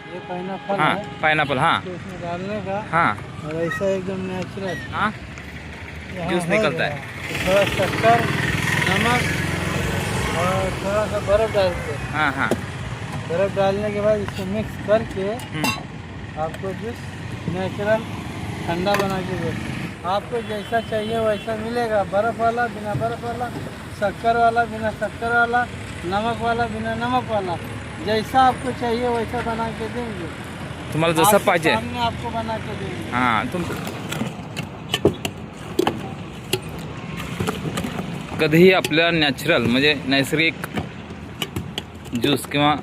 ये पाइनएप्पल हाँ है, पाइनएप्पल, हाँ तो इसमें डालने का हाँ और ऐसा एकदम नेचुरल हाँ यहाँ जूस हो निकलता गया। है। तो थोड़ा शक्कर, नमक और थोड़ा सा बर्फ डालते हैं। हाँ हाँ बर्फ डालने के बाद इसको मिक्स करके आपको जूस नेचुरल ठंडा बना के देते हैं। आपको जैसा चाहिए वैसा मिलेगा, बर्फ़ वाला, बिना बर्फ़ वाला, शक्कर वाला, बिना शक्कर वाला, नमक वाला, बिना नमक वाला, जैसा आपको चाहिए वैसा बना के देंगे। तुम्हाला जसं आपके पाहिजे सामने आपको बना के देंगे। हां कधीही आपल्या नॅचरल म्हणजे नैसर्गिक ज्यूस किंवा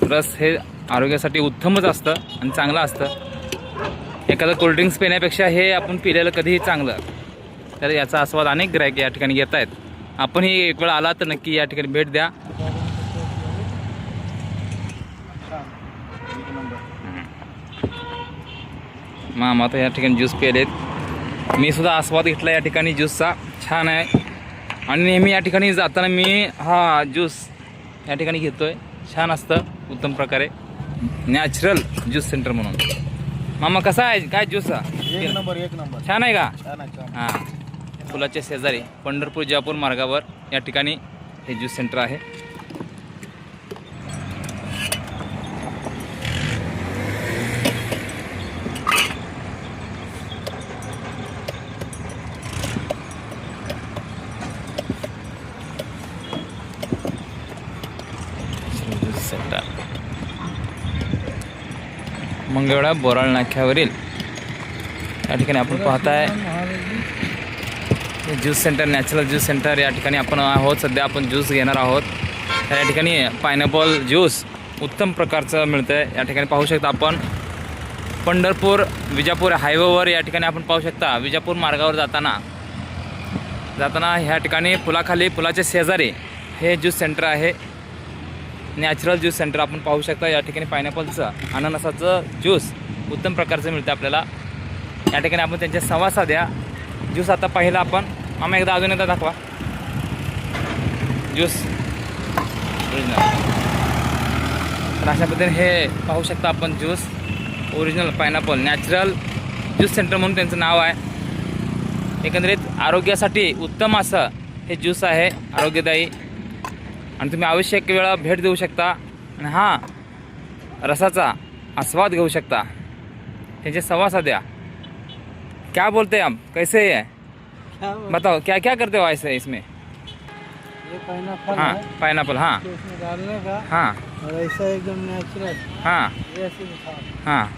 रस हे आरोग्यासाठी उत्तमच असतं आणि चांगलं असतं। एखादं कोल्ड्रिंक्स पिण्यापेक्षा हे आपण पिलेलं कधीही चांगलं। तर याचा आस्वाद अनेक ग्राहक या ठिकाणी घेत आहेत। आपणही एक वेळ आला तर नक्की या ठिकाणी भेट द्या। मामा आता या ठिकाणी ज्यूस पिलेत, मी सुद्धा आस्वाद घेतला या ठिकाणी ज्यूसचा, छान आहे। आणि नेहमी या ठिकाणी जाताना मी हा ज्यूस या ठिकाणी घेतोय, छान असतं उत्तम प्रकारे, नॅचरल ज्यूस सेंटर म्हणून। मामा कसा आहे, काय ज्यूस एक नंबर छान आहे का? छान आहे। हां पुलाच्या शेजारी पंढरपूर विजापूर मार्गावर या ठिकाणी हे ज्यूस सेंटर आहे। ज्यूस सेंटर मंगळवेढा बोराळ नाक्यावरील या ठिकाणी आपण पाहताय juice centre, natural juice centre या ठिकाणी आपण आहोत। सध्या आपण ज्यूस घेणार आहोत। या ठिकाणी पायनॅपल ज्यूस उत्तम प्रकारचं मिळतंय। या ठिकाणी पाहू शकता आपण पंढरपूर विजापूर हायवेवर या ठिकाणी आपण पाहू शकता। विजापूर मार्गावर जाताना ह्या ठिकाणी पुलाखाली, पुलाच्या शेजारी हे ज्यूस सेंटर आहे, नॅचरल ज्यूस सेंटर आपण पाहू शकता। या ठिकाणी पायनॅपलचं, अननसाचं ज्यूस उत्तम प्रकारचं मिळतं आपल्याला। या ठिकाणी आपण त्यांच्या संवाद साध्या। ज्यूस आता पाहिला आपण, मामा एकदा अजून एकदा दाखवा ज्यूस ओरिजिनल। तर अशा पद्धतीने हे पाहू शकता आपण juice original pineapple natural juice centre म्हणून त्यांचं नाव आहे। एकंदरीत आरोग्यासाठी उत्तम असं हे ज्यूस आहे, आरोग्यदायी, आणि तुम्ही आवश्यक वेळा भेट देऊ शकता आणि हा रसाचा आस्वाद घेऊ शकता। त्यांचे संवाद साध्या। क्या बोलते हैं आप, कैसे है, बताओ क्या क्या करते हो ऐसे इसमें? ये पाइनएप्पल हाँ है, पाइनएप्पल, हाँ तो इसमें डालने का हाँ और ऐसा एकदम नेचुरल हाँ ये ऐसे दिखा। हाँ।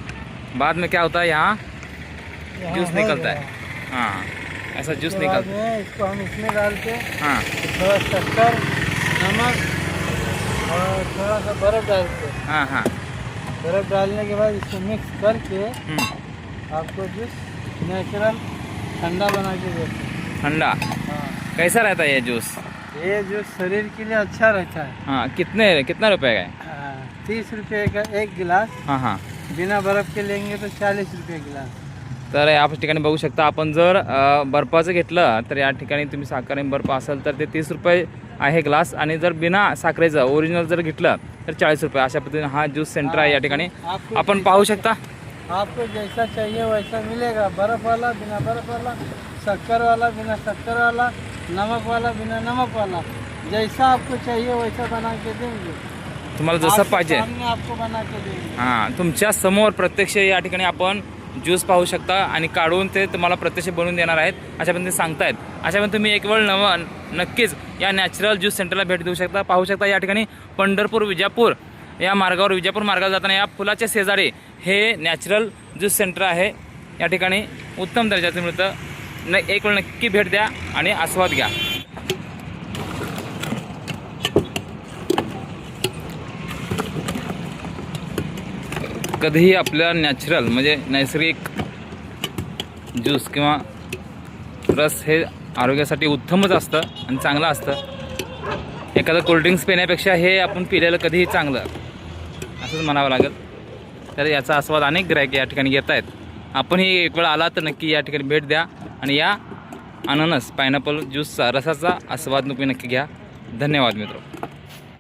बाद में क्या होता है, यहाँ यहाँ जूस हो निकलता गया। है। हाँ ऐसा जूस उसके बाद निकलता है। में इसको हम इसमें डालते हैं, हाँ थोड़ा शक्कर, नमक और थोड़ा सा बर्फ डालते हैं। हाँ हाँ बर्फ डालने के बाद इसको मिक्स करके आपको जूस नेचुरल ठंडा बना के देते हैं। ठंडा हाँ, कैसा रहता है ये जूस? ये जूस शरीर के लिए अच्छा रहता है। हाँ कितना रुपए का है? 30 रुपये का एक गिलास, हाँ हाँ। बिना बर्फ के लेंगे तो 40 रुपये गिलास। तर या ठिकाणी बघू शकता आपण, जर बर्फाचं घेतलं तर या ठिकाणी तुम्ही साखर आणि बर्फ असेल तर ते 30 रुपये आहे ग्लास, आणि जर बिना साखरेचं ओरिजिनल जर घेतलं तर 40 रुपये। अशा पद्धतीने हा ज्यूस सेंटर आहे या ठिकाणी आपण पाहू शकता। आपको जैसा चाहिए वैसा मिलेगा, बर्फ वाला, बिना बर्फ वाला, शक्कर वाला, बिना शक्कर वाला, नमक वाला, बिना नमक वाला, जैसा आपको चाहिए वैसा बना के देंगे। तुम्हाला जसं आपके पाहिजे सामने आपको बना के देंगे। हां तुमच्या समोर प्रत्यक्ष या ठिकाणी आपण ज्यूस पाहू शकता आणि काढून ते तुम्हाला प्रत्यक्ष बनवून देणार आहेत, अशा पद्धतीने सांगतायत। अशा पद्धतीने तुम्ही एक वेळ नक्कीच या नॅचरल ज्यूस सेंटरला भेट देऊ शकता। पाहू शकता या ठिकाणी पंढरपूर विजापूर या मार्गावर, विजापूर मार्गावर जाताना या पुलाच्या शेजारी हे नॅचरल ज्यूस सेंटर आहे। या ठिकाणी उत्तम दर्जाचं मिळतं। एक वेळ नक्की भेट द्या आणि आस्वाद घ्या। कधीही आपल्या नॅचरल म्हणजे नैसर्गिक ज्यूस किंवा रस हे आरोग्यासाठी उत्तमच असतं आणि चांगलं असतं। एखादं कोल्ड्रिंक्स पिण्यापेक्षा हे आपण पिलेलं कधीही चांगलं असंच म्हणावं लागेल। तर याचा आस्वाद अनेक ग्राहक या ठिकाणी घेत आहेत। आपणही एक वेळ आला तर नक्की या ठिकाणी भेट द्या आणि या अननस पायनॅपल ज्यूसचा रसाचा आस्वाद नक्की घ्या। धन्यवाद मित्र।